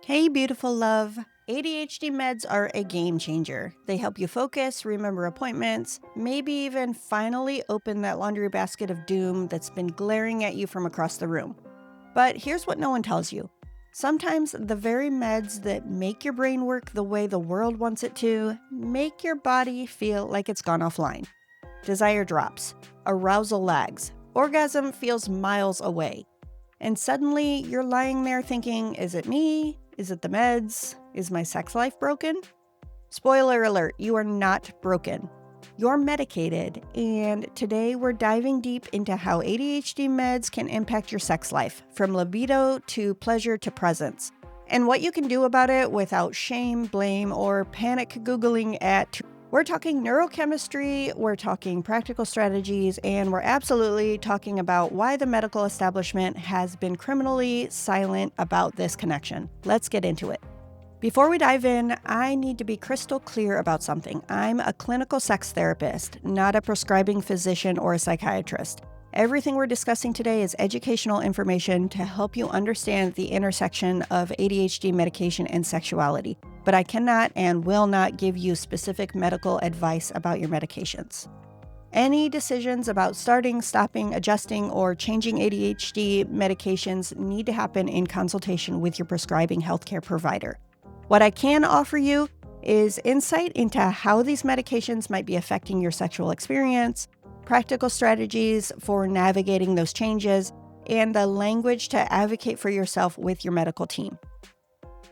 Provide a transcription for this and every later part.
Hey, beautiful love. ADHD meds are a game changer. They help you focus, remember appointments, maybe even finally open that laundry basket of doom that's been glaring at you from across the room. But here's what no one tells you. Sometimes the very meds that make your brain work the way the world wants it to make your body feel like it's gone offline. Desire drops, arousal lags, orgasm feels miles away. And suddenly you're lying there thinking, is it me? Is it the meds? Is my sex life broken? Spoiler alert, you are not broken. You're medicated, and today we're diving deep into how ADHD meds can impact your sex life, from libido to pleasure to presence, and what you can do about it without shame, blame, or panic Googling at. We're talking neurochemistry, we're talking practical strategies, and we're absolutely talking about why the medical establishment has been criminally silent about this connection. Let's get into it. Before we dive in, I need to be crystal clear about something. I'm a clinical sex therapist, not a prescribing physician or a psychiatrist. Everything we're discussing today is educational information to help you understand the intersection of ADHD medication and sexuality, but I cannot and will not give you specific medical advice about your medications. Any decisions about starting, stopping, adjusting, or changing ADHD medications need to happen in consultation with your prescribing healthcare provider. What I can offer you is insight into how these medications might be affecting your sexual experience, practical strategies for navigating those changes, and the language to advocate for yourself with your medical team.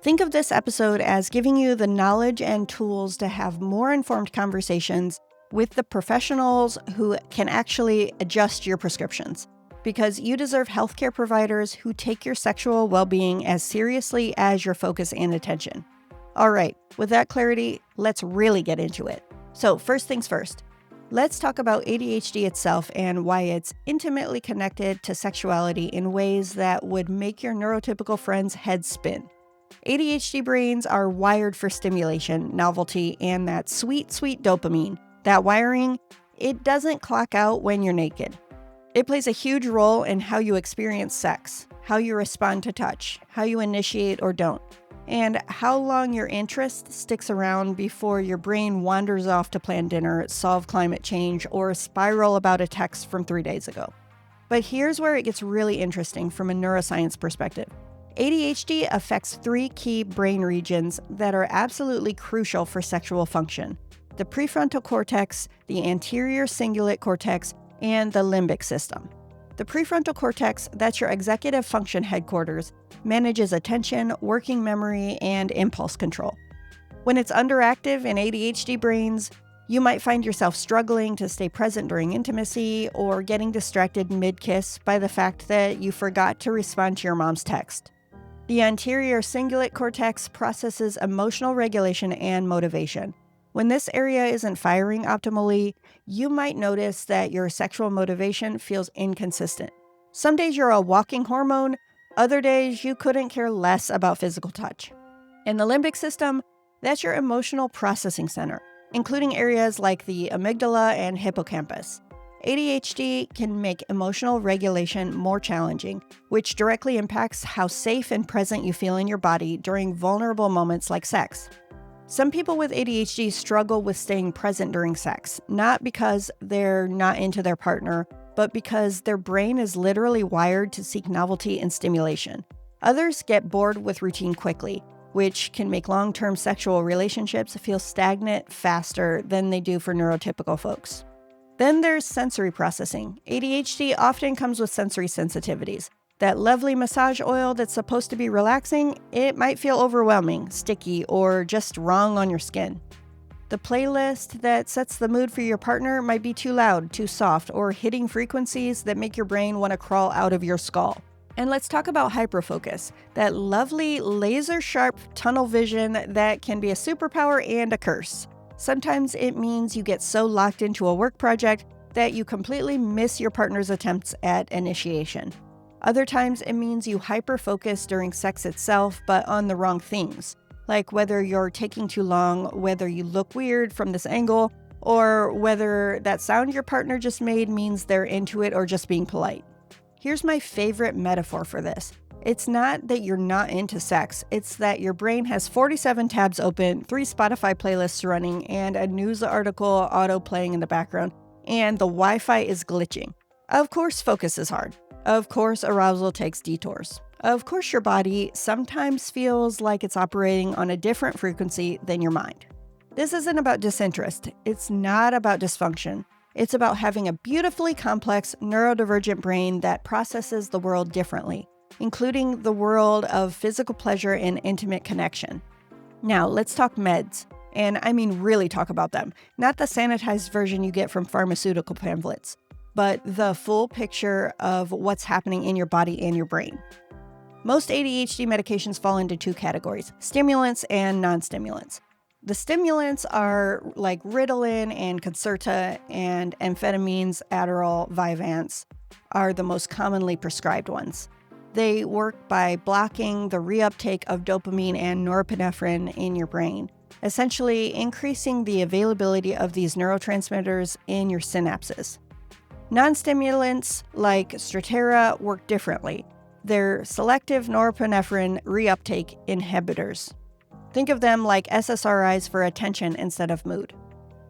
Think of this episode as giving you the knowledge and tools to have more informed conversations with the professionals who can actually adjust your prescriptions, because you deserve healthcare providers who take your sexual well-being as seriously as your focus and attention. All right, with that clarity, let's really get into it. So first things first, let's talk about ADHD itself and why it's intimately connected to sexuality in ways that would make your neurotypical friend's head spin. ADHD brains are wired for stimulation, novelty, and that sweet, sweet dopamine. That wiring, it doesn't clock out when you're naked. It plays a huge role in how you experience sex, how you respond to touch, how you initiate or don't, and how long your interest sticks around before your brain wanders off to plan dinner, solve climate change, or spiral about a text from 3 days ago. But here's where it gets really interesting from a neuroscience perspective. ADHD affects 3 key brain regions that are absolutely crucial for sexual function: the prefrontal cortex, the anterior cingulate cortex, and the limbic system. The prefrontal cortex, that's your executive function headquarters, manages attention, working memory, and impulse control. When it's underactive in ADHD brains, you might find yourself struggling to stay present during intimacy or getting distracted mid-kiss by the fact that you forgot to respond to your mom's text. The anterior cingulate cortex processes emotional regulation and motivation. When this area isn't firing optimally, you might notice that your sexual motivation feels inconsistent. Some days you're a walking hormone, other days you couldn't care less about physical touch. In the limbic system, that's your emotional processing center, including areas like the amygdala and hippocampus. ADHD can make emotional regulation more challenging, which directly impacts how safe and present you feel in your body during vulnerable moments like sex. Some people with ADHD struggle with staying present during sex, not because they're not into their partner, but because their brain is literally wired to seek novelty and stimulation. Others get bored with routine quickly, which can make long-term sexual relationships feel stagnant faster than they do for neurotypical folks. Then there's sensory processing. ADHD often comes with sensory sensitivities. That lovely massage oil that's supposed to be relaxing, it might feel overwhelming, sticky, or just wrong on your skin. The playlist that sets the mood for your partner might be too loud, too soft, or hitting frequencies that make your brain want to crawl out of your skull. And let's talk about hyperfocus, that lovely laser-sharp tunnel vision that can be a superpower and a curse. Sometimes it means you get so locked into a work project that you completely miss your partner's attempts at initiation. Other times, it means you hyper-focus during sex itself, but on the wrong things, like whether you're taking too long, whether you look weird from this angle, or whether that sound your partner just made means they're into it or just being polite. Here's my favorite metaphor for this. It's not that you're not into sex, it's that your brain has 47 tabs open, 3 Spotify playlists running, and a news article auto-playing in the background, and the Wi-Fi is glitching. Of course focus is hard. Of course arousal takes detours. Of course your body sometimes feels like it's operating on a different frequency than your mind. This isn't about disinterest. It's not about dysfunction. It's about having a beautifully complex, neurodivergent brain that processes the world differently, including the world of physical pleasure and intimate connection. Now, let's talk meds. And I mean really talk about them. Not the sanitized version you get from pharmaceutical pamphlets, but the full picture of what's happening in your body and your brain. Most ADHD medications fall into 2 categories, stimulants and non-stimulants. The stimulants are like Ritalin and Concerta, and amphetamines, Adderall, Vyvanse are the most commonly prescribed ones. They work by blocking the reuptake of dopamine and norepinephrine in your brain, essentially increasing the availability of these neurotransmitters in your synapses. Non-stimulants like Strattera work differently. They're selective norepinephrine reuptake inhibitors. Think of them like SSRIs for attention instead of mood.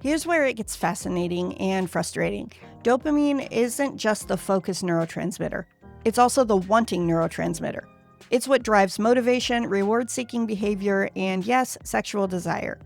Here's where it gets fascinating and frustrating. Dopamine isn't just the focus neurotransmitter. It's also the wanting neurotransmitter. It's what drives motivation, reward-seeking behavior, and yes, sexual desire.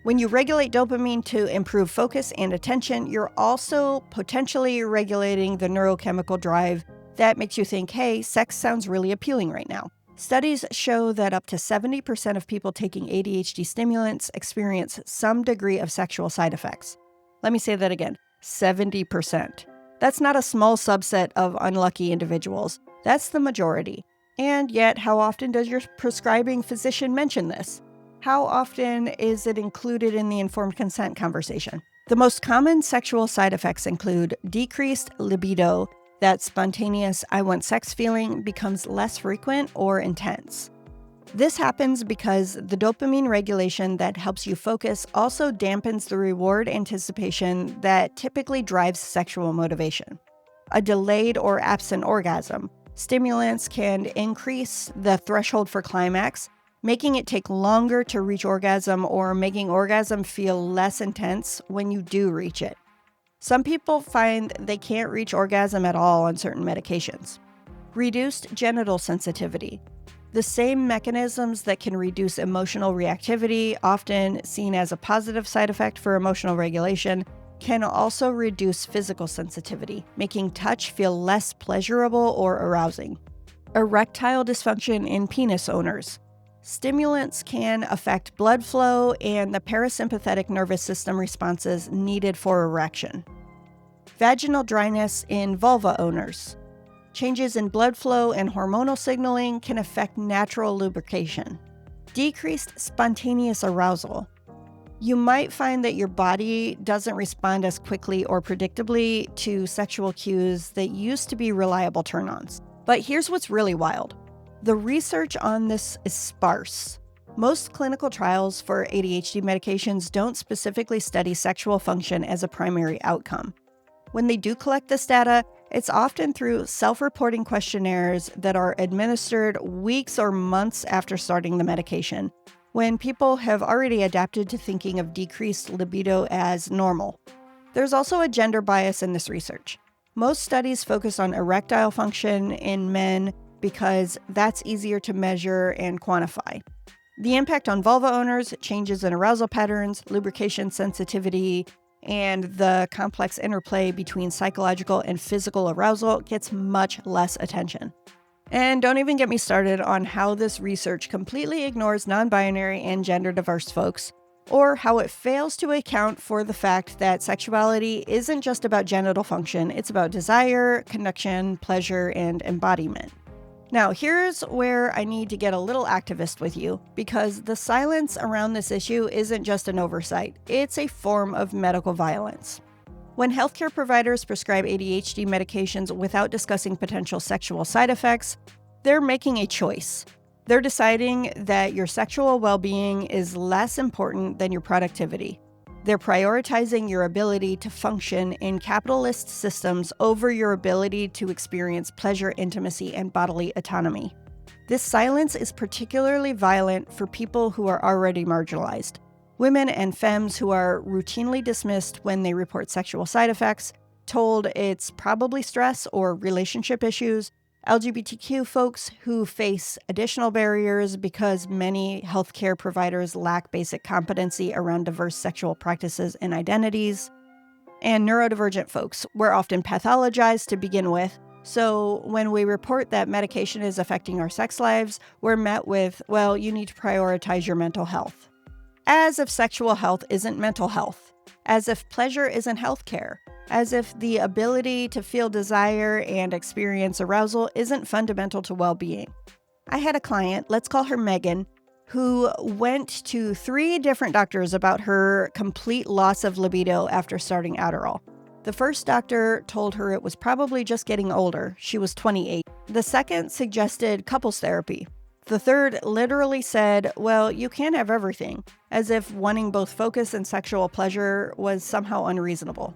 When you regulate dopamine to improve focus and attention, you're also potentially regulating the neurochemical drive that makes you think, hey, sex sounds really appealing right now. Studies show that up to 70% of people taking ADHD stimulants experience some degree of sexual side effects. Let me say that again, 70%. That's not a small subset of unlucky individuals. That's the majority. And yet, how often does your prescribing physician mention this? How often is it included in the informed consent conversation? The most common sexual side effects include decreased libido. That spontaneous I want sex feeling becomes less frequent or intense. This happens because the dopamine regulation that helps you focus also dampens the reward anticipation that typically drives sexual motivation. A delayed or absent orgasm. Stimulants can increase the threshold for climax, making it take longer to reach orgasm or making orgasm feel less intense when you do reach it. Some people find they can't reach orgasm at all on certain medications. Reduced genital sensitivity. The same mechanisms that can reduce emotional reactivity, often seen as a positive side effect for emotional regulation, can also reduce physical sensitivity, making touch feel less pleasurable or arousing. Erectile dysfunction in penis owners. Stimulants can affect blood flow and the parasympathetic nervous system responses needed for erection. Vaginal dryness in vulva owners. Changes in blood flow and hormonal signaling can affect natural lubrication. Decreased spontaneous arousal. You might find that your body doesn't respond as quickly or predictably to sexual cues that used to be reliable turn-ons. But here's what's really wild. The research on this is sparse. Most clinical trials for ADHD medications don't specifically study sexual function as a primary outcome. When they do collect this data, it's often through self-reporting questionnaires that are administered weeks or months after starting the medication, when people have already adapted to thinking of decreased libido as normal. There's also a gender bias in this research. Most studies focus on erectile function in men because that's easier to measure and quantify. The impact on vulva owners, changes in arousal patterns, lubrication sensitivity, and the complex interplay between psychological and physical arousal gets much less attention. And don't even get me started on how this research completely ignores non-binary and gender-diverse folks, or how it fails to account for the fact that sexuality isn't just about genital function, it's about desire, connection, pleasure, and embodiment. Now, here's where I need to get a little activist with you, because the silence around this issue isn't just an oversight, it's a form of medical violence. When healthcare providers prescribe ADHD medications without discussing potential sexual side effects, they're making a choice. They're deciding that your sexual well-being is less important than your productivity. They're prioritizing your ability to function in capitalist systems over your ability to experience pleasure, intimacy, and bodily autonomy. This silence is particularly violent for people who are already marginalized. Women and femmes who are routinely dismissed when they report sexual side effects, told it's probably stress or relationship issues, LGBTQ folks who face additional barriers because many healthcare providers lack basic competency around diverse sexual practices and identities, and neurodivergent folks. We're often pathologized to begin with, so when we report that medication is affecting our sex lives, we're met with, well, you need to prioritize your mental health. As if sexual health isn't mental health, as if pleasure isn't healthcare, as if the ability to feel desire and experience arousal isn't fundamental to well-being. I had a client, let's call her Megan, who went to 3 different doctors about her complete loss of libido after starting Adderall. The first doctor told her it was probably just getting older. She was 28. The second suggested couples therapy. The third literally said, well, you can't have everything, as if wanting both focus and sexual pleasure was somehow unreasonable.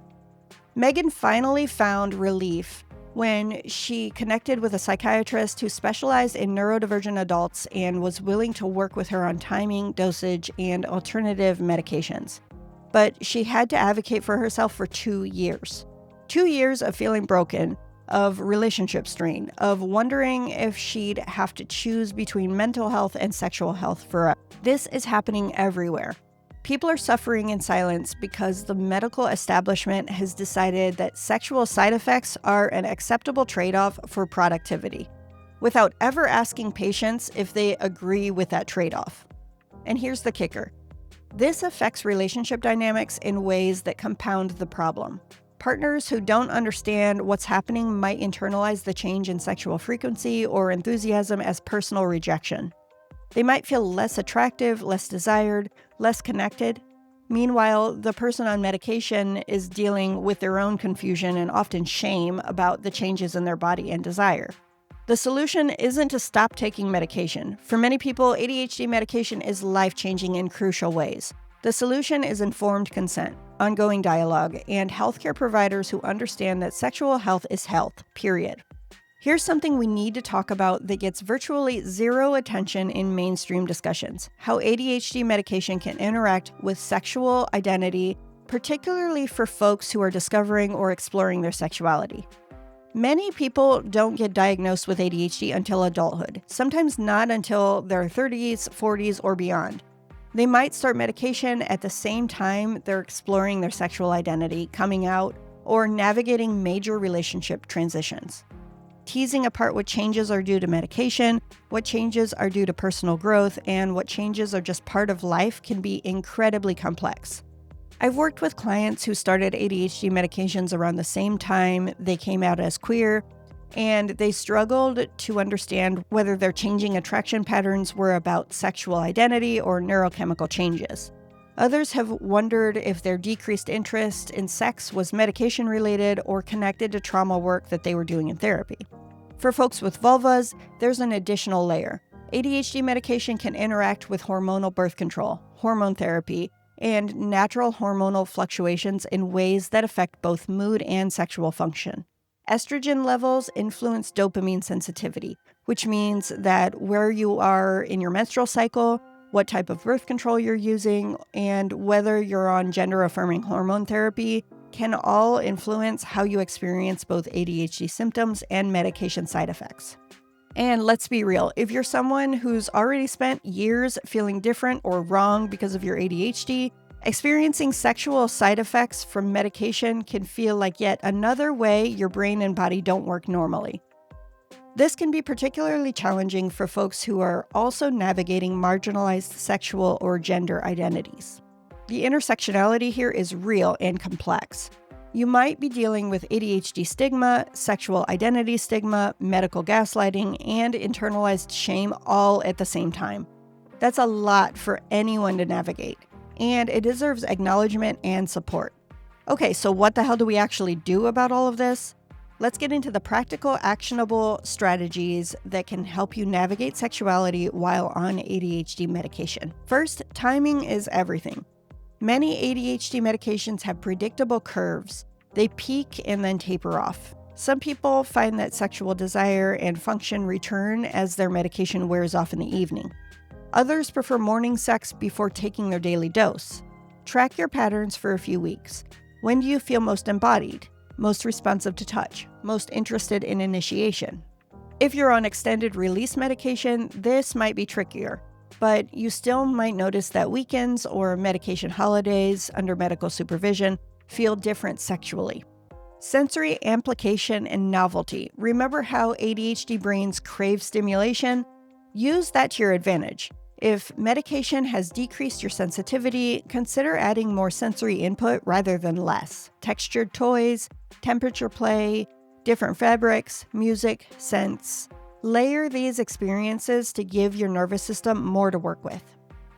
Megan finally found relief when she connected with a psychiatrist who specialized in neurodivergent adults and was willing to work with her on timing, dosage, and alternative medications. But she had to advocate for herself for 2 years. 2 years of feeling broken, of relationship strain, of wondering if she'd have to choose between mental health and sexual health forever. This is happening everywhere. People are suffering in silence because the medical establishment has decided that sexual side effects are an acceptable trade-off for productivity, without ever asking patients if they agree with that trade-off. And here's the kicker. This affects relationship dynamics in ways that compound the problem. Partners who don't understand what's happening might internalize the change in sexual frequency or enthusiasm as personal rejection. They might feel less attractive, less desired, less connected. Meanwhile, the person on medication is dealing with their own confusion and often shame about the changes in their body and desire. The solution isn't to stop taking medication. For many people, ADHD medication is life-changing in crucial ways. The solution is informed consent, ongoing dialogue, and healthcare providers who understand that sexual health is health, period. Here's something we need to talk about that gets virtually zero attention in mainstream discussions: how ADHD medication can interact with sexual identity, particularly for folks who are discovering or exploring their sexuality. Many people don't get diagnosed with ADHD until adulthood, sometimes not until their 30s, 40s, or beyond. They might start medication at the same time they're exploring their sexual identity, coming out, or navigating major relationship transitions. Teasing apart what changes are due to medication, what changes are due to personal growth, and what changes are just part of life can be incredibly complex. I've worked with clients who started ADHD medications around the same time they came out as queer, and they struggled to understand whether their changing attraction patterns were about sexual identity or neurochemical changes. Others have wondered if their decreased interest in sex was medication-related or connected to trauma work that they were doing in therapy. For folks with vulvas, there's an additional layer. ADHD medication can interact with hormonal birth control, hormone therapy, and natural hormonal fluctuations in ways that affect both mood and sexual function. Estrogen levels influence dopamine sensitivity, which means that where you are in your menstrual cycle, what type of birth control you're using, and whether you're on gender-affirming hormone therapy can all influence how you experience both ADHD symptoms and medication side effects. And let's be real, if you're someone who's already spent years feeling different or wrong because of your ADHD, experiencing sexual side effects from medication can feel like yet another way your brain and body don't work normally. This can be particularly challenging for folks who are also navigating marginalized sexual or gender identities. The intersectionality here is real and complex. You might be dealing with ADHD stigma, sexual identity stigma, medical gaslighting, and internalized shame all at the same time. That's a lot for anyone to navigate, and it deserves acknowledgement and support. Okay, so what the hell do we actually do about all of this? Let's get into the practical, actionable strategies that can help you navigate sexuality while on ADHD medication. First, timing is everything. Many ADHD medications have predictable curves. They peak and then taper off. Some people find that sexual desire and function return as their medication wears off in the evening. Others prefer morning sex before taking their daily dose. Track your patterns for a few weeks. When do you feel most embodied, most responsive to touch, most interested in initiation? If you're on extended release medication, this might be trickier, but you still might notice that weekends or medication holidays under medical supervision feel different sexually. Sensory amplification and novelty. Remember how ADHD brains crave stimulation? Use that to your advantage. If medication has decreased your sensitivity, consider adding more sensory input rather than less. Textured toys, temperature play, different fabrics, music, scents. Layer these experiences to give your nervous system more to work with.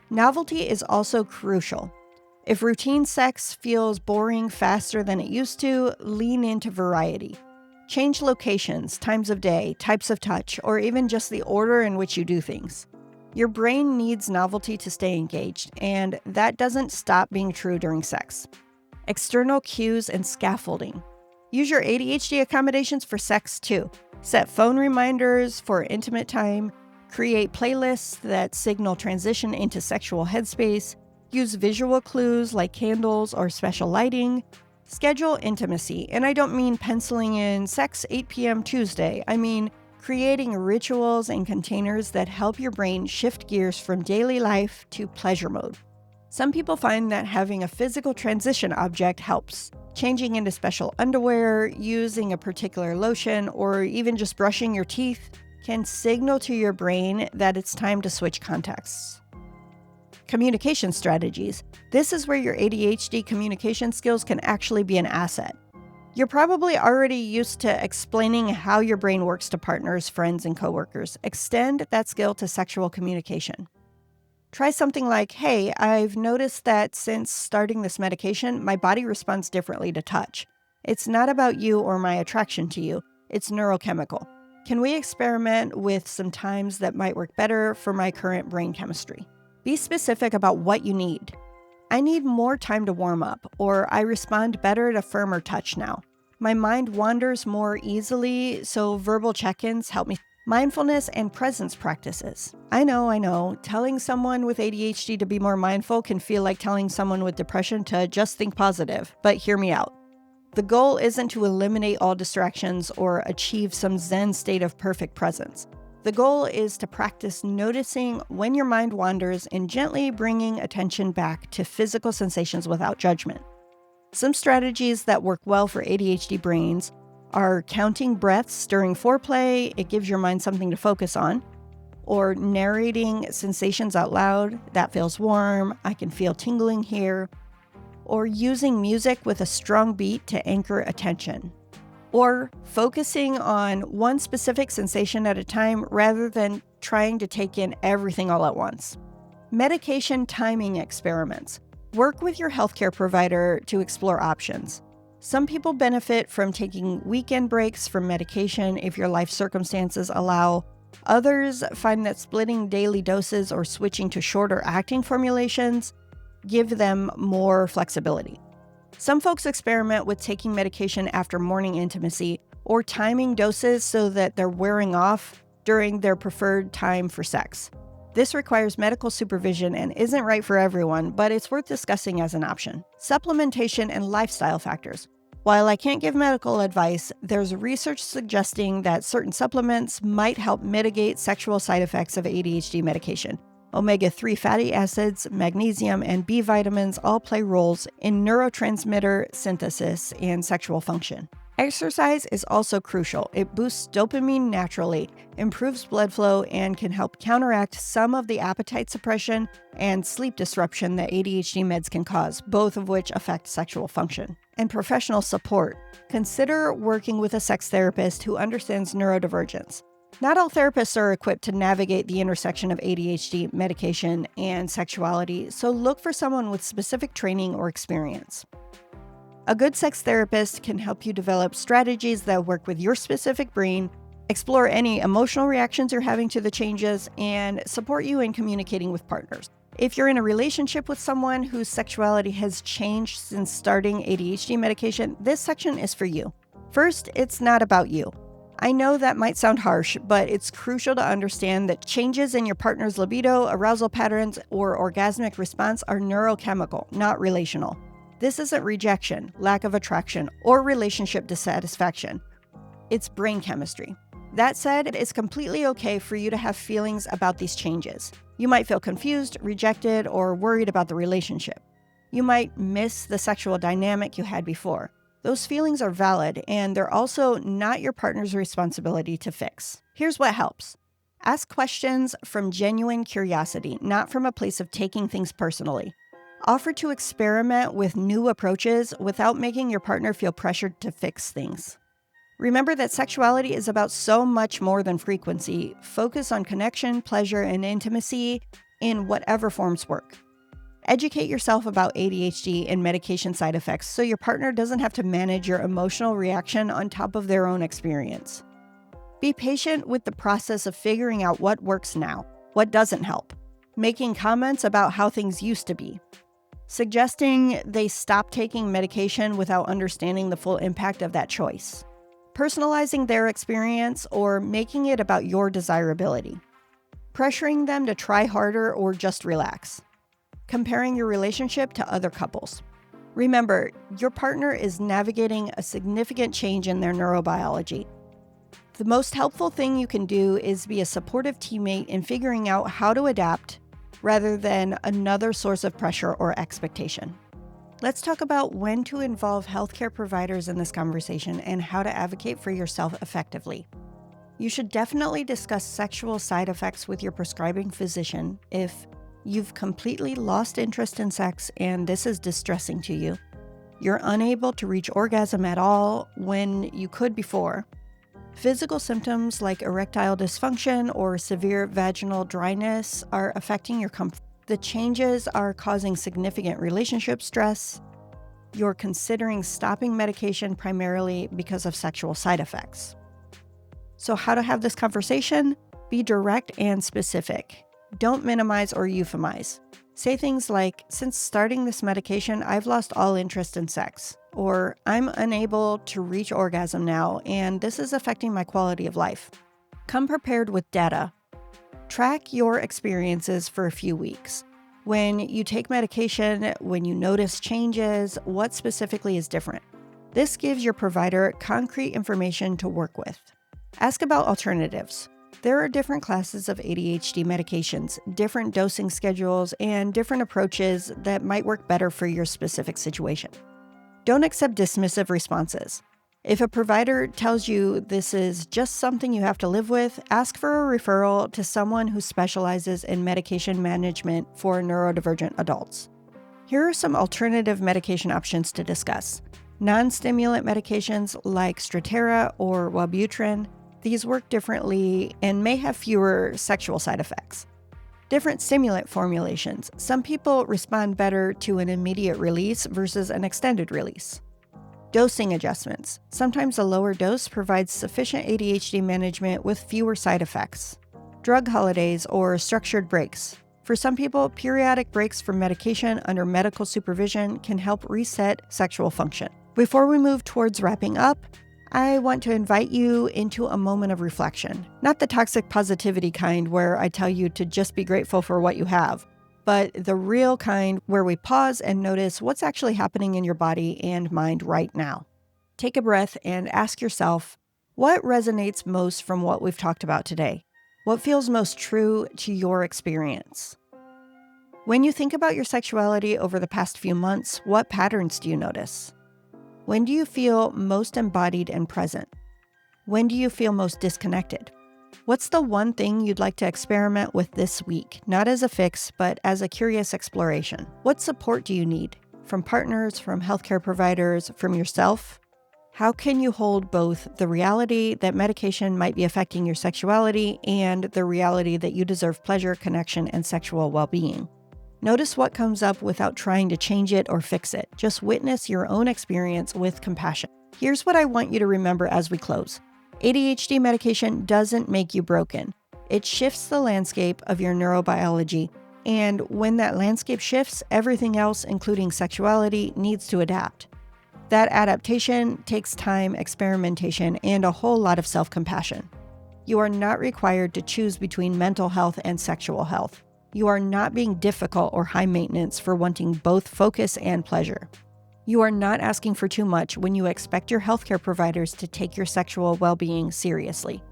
Novelty is also crucial. If routine sex feels boring faster than it used to, lean into variety. Change locations, times of day, types of touch, or even just the order in which you do things. Your brain needs novelty to stay engaged, and that doesn't stop being true during sex. External cues and scaffolding. Use your ADHD accommodations for sex too. Set phone reminders for intimate time, create playlists that signal transition into sexual headspace, use visual clues like candles or special lighting, schedule intimacy, and I don't mean penciling in sex 8 p.m. Tuesday, I mean creating rituals and containers that help your brain shift gears from daily life to pleasure mode. Some people find that having a physical transition object helps. Changing into special underwear, using a particular lotion, or even just brushing your teeth can signal to your brain that it's time to switch contexts. Communication strategies. This is where your ADHD communication skills can actually be an asset. You're probably already used to explaining how your brain works to partners, friends, and coworkers. Extend that skill to sexual communication. Try something like, hey, I've noticed that since starting this medication, my body responds differently to touch. It's not about you or my attraction to you. It's neurochemical. Can we experiment with some times that might work better for my current brain chemistry? Be specific about what you need. I need more time to warm up, or I respond better to firmer touch now. My mind wanders more easily, so verbal check-ins help me. Mindfulness and presence practices. I know. Telling someone with ADHD to be more mindful can feel like telling someone with depression to just think positive, but hear me out. The goal isn't to eliminate all distractions or achieve some Zen state of perfect presence. The goal is to practice noticing when your mind wanders and gently bringing attention back to physical sensations without judgment. Some strategies that work well for ADHD brains are counting breaths during foreplay, it gives your mind something to focus on, or narrating sensations out loud, that feels warm, I can feel tingling here, or using music with a strong beat to anchor attention, or focusing on one specific sensation at a time rather than trying to take in everything all at once. Medication timing experiments. Work with your healthcare provider to explore options. Some people benefit from taking weekend breaks from medication if your life circumstances allow. Others find that splitting daily doses or switching to shorter acting formulations give them more flexibility. Some folks experiment with taking medication after morning intimacy or timing doses so that they're wearing off during their preferred time for sex. This requires medical supervision and isn't right for everyone, but it's worth discussing as an option. Supplementation and lifestyle factors. While I can't give medical advice, there's research suggesting that certain supplements might help mitigate sexual side effects of ADHD medication. Omega-3 fatty acids, magnesium, and B vitamins all play roles in neurotransmitter synthesis and sexual function. Exercise is also crucial. It boosts dopamine naturally, improves blood flow, and can help counteract some of the appetite suppression and sleep disruption that ADHD meds can cause, both of which affect sexual function. And professional support. Consider working with a sex therapist who understands neurodivergence. Not all therapists are equipped to navigate the intersection of ADHD, medication, and sexuality, so look for someone with specific training or experience. A good sex therapist can help you develop strategies that work with your specific brain, explore any emotional reactions you're having to the changes, and support you in communicating with partners. If you're in a relationship with someone whose sexuality has changed since starting ADHD medication, this section is for you. First, it's not about you. I know that might sound harsh, but it's crucial to understand that changes in your partner's libido, arousal patterns, or orgasmic response are neurochemical, not relational. This isn't rejection, lack of attraction, or relationship dissatisfaction. It's brain chemistry. That said, it's completely okay for you to have feelings about these changes. You might feel confused, rejected, or worried about the relationship. You might miss the sexual dynamic you had before. Those feelings are valid, and they're also not your partner's responsibility to fix. Here's what helps. Ask questions from genuine curiosity, not from a place of taking things personally. Offer to experiment with new approaches without making your partner feel pressured to fix things. Remember that sexuality is about so much more than frequency. Focus on connection, pleasure, and intimacy in whatever forms work. Educate yourself about ADHD and medication side effects so your partner doesn't have to manage your emotional reaction on top of their own experience. Be patient with the process of figuring out what works now, what doesn't help, making comments about how things used to be, suggesting they stop taking medication without understanding the full impact of that choice, personalizing their experience or making it about your desirability, pressuring them to try harder or just relax, comparing your relationship to other couples. Remember, your partner is navigating a significant change in their neurobiology. The most helpful thing you can do is be a supportive teammate in figuring out how to adapt rather than another source of pressure or expectation. Let's talk about when to involve healthcare providers in this conversation and how to advocate for yourself effectively. You should definitely discuss sexual side effects with your prescribing physician if you've completely lost interest in sex and this is distressing to you. You're unable to reach orgasm at all when you could before. Physical symptoms like erectile dysfunction or severe vaginal dryness are affecting your comfort. The changes are causing significant relationship stress. You're considering stopping medication primarily because of sexual side effects. So how to have this conversation? Be direct and specific. Don't minimize or euphemize. Say things like, since starting this medication, I've lost all interest in sex. Or, I'm unable to reach orgasm now, and this is affecting my quality of life. Come prepared with data. Track your experiences for a few weeks. When you take medication, when you notice changes, what specifically is different? This gives your provider concrete information to work with. Ask about alternatives. There are different classes of ADHD medications, different dosing schedules, and different approaches that might work better for your specific situation. Don't accept dismissive responses. If a provider tells you this is just something you have to live with, ask for a referral to someone who specializes in medication management for neurodivergent adults. Here are some alternative medication options to discuss. Non-stimulant medications like Strattera or Wellbutrin. These work differently and may have fewer sexual side effects. Different stimulant formulations. Some people respond better to an immediate release versus an extended release. Dosing adjustments. Sometimes a lower dose provides sufficient ADHD management with fewer side effects. Drug holidays or structured breaks. For some people, periodic breaks from medication under medical supervision can help reset sexual function. Before we move towards wrapping up, I want to invite you into a moment of reflection. Not the toxic positivity kind where I tell you to just be grateful for what you have, but the real kind where we pause and notice what's actually happening in your body and mind right now. Take a breath and ask yourself, what resonates most from what we've talked about today? What feels most true to your experience? When you think about your sexuality over the past few months, what patterns do you notice? When do you feel most embodied and present? When do you feel most disconnected? What's the one thing you'd like to experiment with this week, not as a fix, but as a curious exploration? What support do you need? From partners, from healthcare providers, from yourself? How can you hold both the reality that medication might be affecting your sexuality and the reality that you deserve pleasure, connection, and sexual well-being? Notice what comes up without trying to change it or fix it. Just witness your own experience with compassion. Here's what I want you to remember as we close. ADHD medication doesn't make you broken. It shifts the landscape of your neurobiology, and when that landscape shifts, everything else, including sexuality, needs to adapt. That adaptation takes time, experimentation, and a whole lot of self-compassion. You are not required to choose between mental health and sexual health. You are not being difficult or high maintenance for wanting both focus and pleasure. You are not asking for too much when you expect your healthcare providers to take your sexual well-being seriously.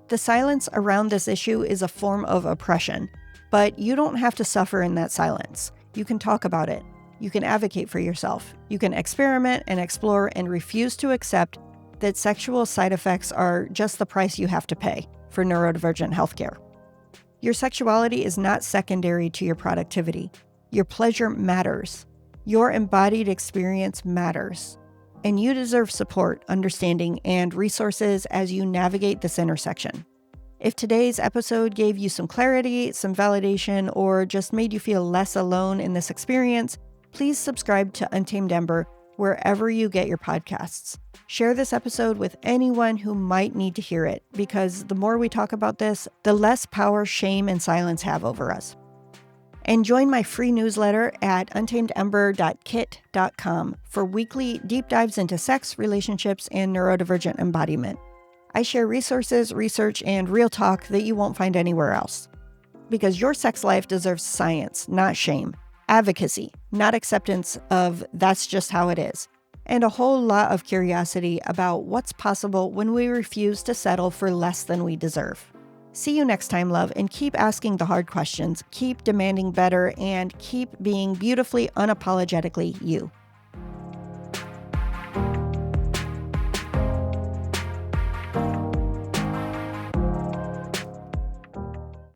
The silence around this issue is a form of oppression, but you don't have to suffer in that silence. You can talk about it. You can advocate for yourself. You can experiment and explore and refuse to accept that sexual side effects are just the price you have to pay for neurodivergent healthcare. Your sexuality is not secondary to your productivity. Your pleasure matters. Your embodied experience matters. And you deserve support, understanding, and resources as you navigate this intersection. If today's episode gave you some clarity, some validation, or just made you feel less alone in this experience, please subscribe to Untamed Ember wherever you get your podcasts. Share this episode with anyone who might need to hear it, because the more we talk about this, the less power shame and silence have over us. And join my free newsletter at untamedember.kit.com for weekly deep dives into sex, relationships, and neurodivergent embodiment. I share resources, research, and real talk that you won't find anywhere else. Because your sex life deserves science, not shame, advocacy, not acceptance of that's just how it is, and a whole lot of curiosity about what's possible when we refuse to settle for less than we deserve. See you next time, love, and keep asking the hard questions, keep demanding better, and keep being beautifully, unapologetically you.